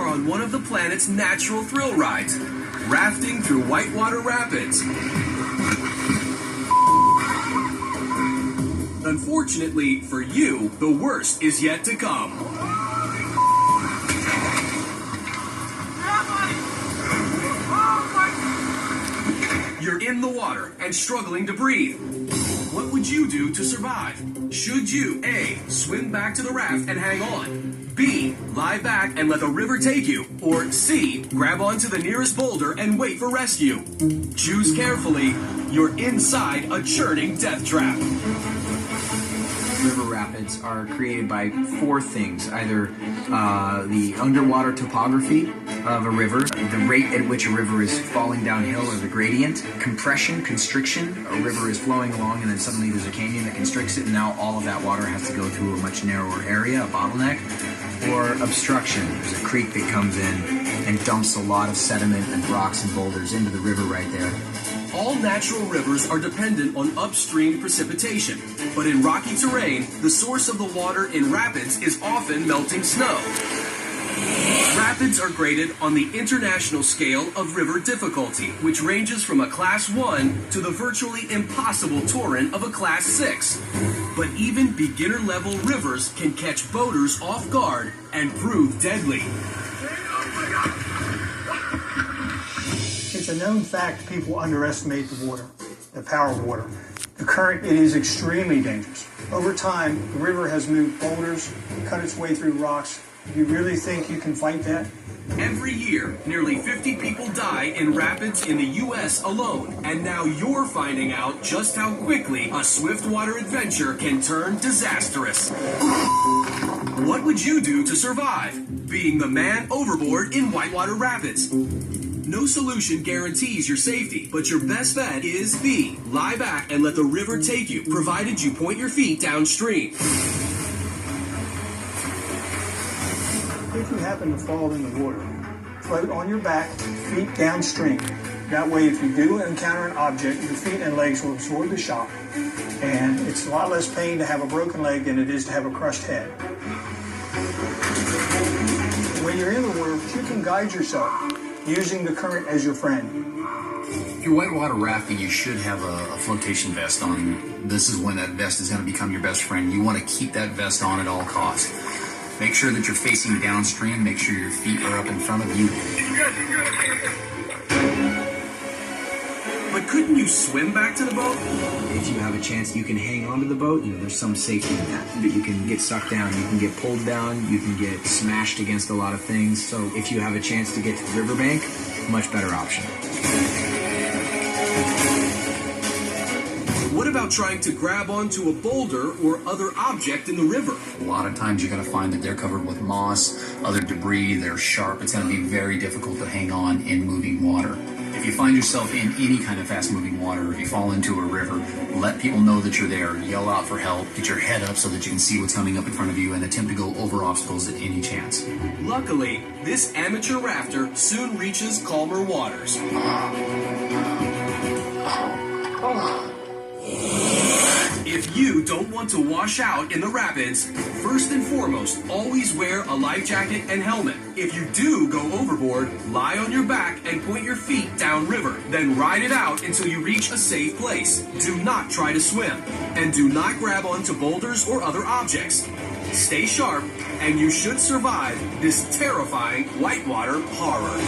are on one of the planet's natural thrill rides, rafting through Whitewater Rapids. Unfortunately for you, the worst is yet to come. You're in the water and struggling to breathe. What would you do to survive? Should you A, swim back to the raft and hang on, B, lie back and let the river take you, or C, grab onto the nearest boulder and wait for rescue? Choose carefully. You're inside a churning death trap. River rapids are created by four things: either the underwater topography of a river, the rate at which a river is falling downhill, or the gradient, compression, constriction. A river is flowing along and then suddenly there's a canyon that constricts it, and now all of that water has to go through a much narrower area, a bottleneck. Or obstruction. There's a creek that comes in and dumps a lot of sediment and rocks and boulders into the river right there. All natural rivers are dependent on upstream precipitation, but in rocky terrain, the source of the water in rapids is often melting snow. Rapids are graded on the International Scale of River Difficulty, which ranges from a Class 1 to the virtually impossible torrent of a Class 6. But even beginner-level rivers can catch boaters off guard and prove deadly. It's a known fact people underestimate the water, the power of water. The current, it is extremely dangerous. Over time, the river has moved boulders, cut its way through rocks. Do you really think you can fight that? Every year, nearly 50 people die in rapids in the U.S. alone. And now you're finding out just how quickly a swiftwater adventure can turn disastrous. What would you do to survive? Being the man overboard in Whitewater Rapids. No solution guarantees your safety, but your best bet is B, lie back and let the river take you, provided you point your feet downstream. If you happen to fall in the water, float on your back, feet downstream. That way, if you do encounter an object, your feet and legs will absorb the shock. And it's a lot less pain to have a broken leg than it is to have a crushed head. When you're in the water, you can guide yourself using the current as your friend. If you're whitewater rafting, you should have a flotation vest on. This is when that vest is going to become your best friend. You want to keep that vest on at all costs. Make sure that you're facing downstream. Make sure your feet are up in front of you. But couldn't you swim back to the boat? If you have a chance, you can hang onto the boat. There's some safety in that. That you can get sucked down, you can get pulled down, you can get smashed against a lot of things. So if you have a chance to get to the riverbank, much better option. What about trying to grab onto a boulder or other object in the river? A lot of times you're going to find that they're covered with moss, other debris, they're sharp. It's going to be very difficult to hang on in moving water. If you find yourself in any kind of fast-moving water, or if you fall into a river, let people know that you're there. Yell out for help. Get your head up so that you can see what's coming up in front of you and attempt to go over obstacles at any chance. Luckily, this amateur rafter soon reaches calmer waters. If you don't want to wash out in the rapids, first and foremost, always wear a life jacket and helmet. If you do go overboard, lie on your back and point your feet downriver. Then ride it out until you reach a safe place. Do not try to swim. And do not grab onto boulders or other objects. Stay sharp, and you should survive this terrifying whitewater horror.